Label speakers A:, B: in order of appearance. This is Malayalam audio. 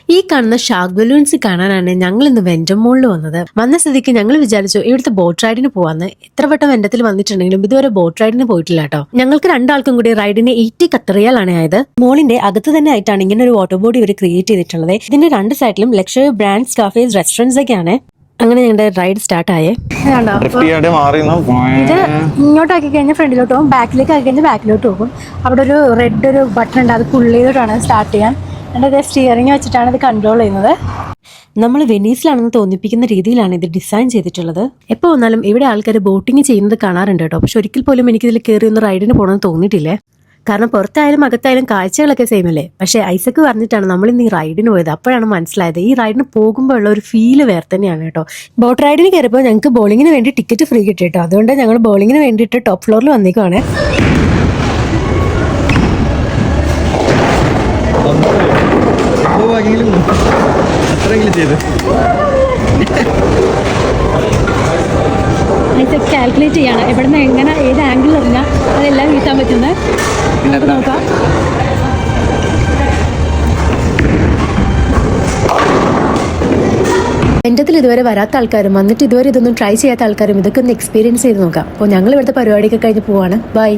A: ഈ കാണുന്ന ഷാർക്ക് ബലൂൺസ് കാണാനാണ് ഞങ്ങൾ ഇന്ന് വെന്റം മോളിൽ വന്നത്. വന്ന സ്ഥിതിക്ക് ഞങ്ങൾ വിചാരിച്ചു ഇവിടുത്തെ ബോട്ട് റൈഡിന് പോവാന്ന്. എത്ര വട്ടം വെന്റത്തിൽ വന്നിട്ടുണ്ടെങ്കിലും ഇതുവരെ ബോട്ട് റൈഡിന് പോയിട്ടില്ല കേട്ടോ. ഞങ്ങൾക്ക് രണ്ടാൾക്കും കൂടി റൈഡിന് 80 ഖത്തറിയാലാണ് ആയത്. മോളിന്റെ അകത്ത് തന്നെ ആയിട്ടാണ് ഇങ്ങനെ ഒരു വാട്ടർ ബോർഡ് ഇവർ ക്രിയേറ്റ് ചെയ്തിട്ടുള്ളത്. ഇതിന്റെ രണ്ട് സൈഡിലും ലക്ഷറി ബ്രാൻഡ്സ്, കഫേസ്, റെസ്റ്റോറൻറ്റ്സ് ഒക്കെയാണ്. അങ്ങനെ ഞങ്ങളുടെ റൈഡ് സ്റ്റാർട്ട് ആയേ. ഇത് ഇങ്ങോട്ടാക്കി കഴിഞ്ഞാൽ ഫ്രണ്ടിലോട്ട് പോകും, ബാക്കിലേക്ക് ആക്കി കഴിഞ്ഞാൽ ബാക്കിലോട്ട് പോകും. അവിടെ ഒരു റെഡ് ഒരു ബട്ടൺ ഉണ്ട്, അത് പുള്ളി ചെയ്തിട്ടാണ് സ്റ്റാർട്ട് ചെയ്യാൻ. എന്നിട്ട് സ്റ്റിയറിംഗ് വെച്ചിട്ടാണ് ഇത് കൺട്രോൾ ചെയ്യുന്നത്. നമ്മൾ വെനീസിലാണെന്ന് തോന്നിപ്പിക്കുന്ന രീതിയിലാണ് ഇത് ഡിസൈൻ ചെയ്തിട്ടുള്ളത്. എപ്പോൾ വന്നാലും ഇവിടെ ആൾക്കാർ ബോട്ടിങ് ചെയ്യുന്നത് കാണാറുണ്ട് കേട്ടോ. പക്ഷെ ഒരിക്കൽ പോലും എനിക്കിതിൽ കയറി ഒന്ന് റൈഡിന് പോകണമെന്ന് തോന്നിയിട്ടില്ലേ. കാരണം പുറത്തായാലും അകത്തായാലും കാഴ്ചകളൊക്കെ സെയിം അല്ലേ. പക്ഷെ ഐസക്ക് പറഞ്ഞിട്ടാണ് നമ്മൾ ഇന്ന് ഈ റൈഡിന് പോയത്. അപ്പോഴാണ് മനസ്സിലായത് ഈ റൈഡിന് പോകുമ്പോൾ ഉള്ള ഒരു ഫീല് വേറെ തന്നെയാണ് കേട്ടോ. ബോട്ട് റൈഡിന് കയറിയപ്പോൾ ഞങ്ങൾക്ക് ബോളിങ്ങിന് വേണ്ടി ടിക്കറ്റ് ഫ്രീ കിട്ടി കേട്ടോ. അതുകൊണ്ട് ഞങ്ങൾ ബോളിങ്ങിന് വേണ്ടിയിട്ട് ടോപ്പ് ഫ്ലോറിൽ വന്നേക്കുവാണ്. ഐസക്ക് കാൽക്കുലേറ്റ് ചെയ്യാണ് എവിടെ നിന്ന് എങ്ങനെ ഏത് ആംഗിളിൽ എറിഞ്ഞാൽ അതെല്ലാം വീട്ടാൻ പറ്റുന്നത്. നോക്കാം. വെന്റത്തിൽ ഇതുവരെ വരാത്ത ആൾക്കാരും വന്നിട്ട് ഇതുവരെ ഇതൊന്നും ട്രൈ ചെയ്യാത്ത ആൾക്കാരും ഇതൊക്കെ ഒന്ന് എക്സ്പീരിയൻസ് ചെയ്ത് നോക്കാം. അപ്പോൾ ഞങ്ങൾ ഇവിടുത്തെ പരിപാടിയൊക്കെ കഴിഞ്ഞ് പോവാണ്. ബൈ.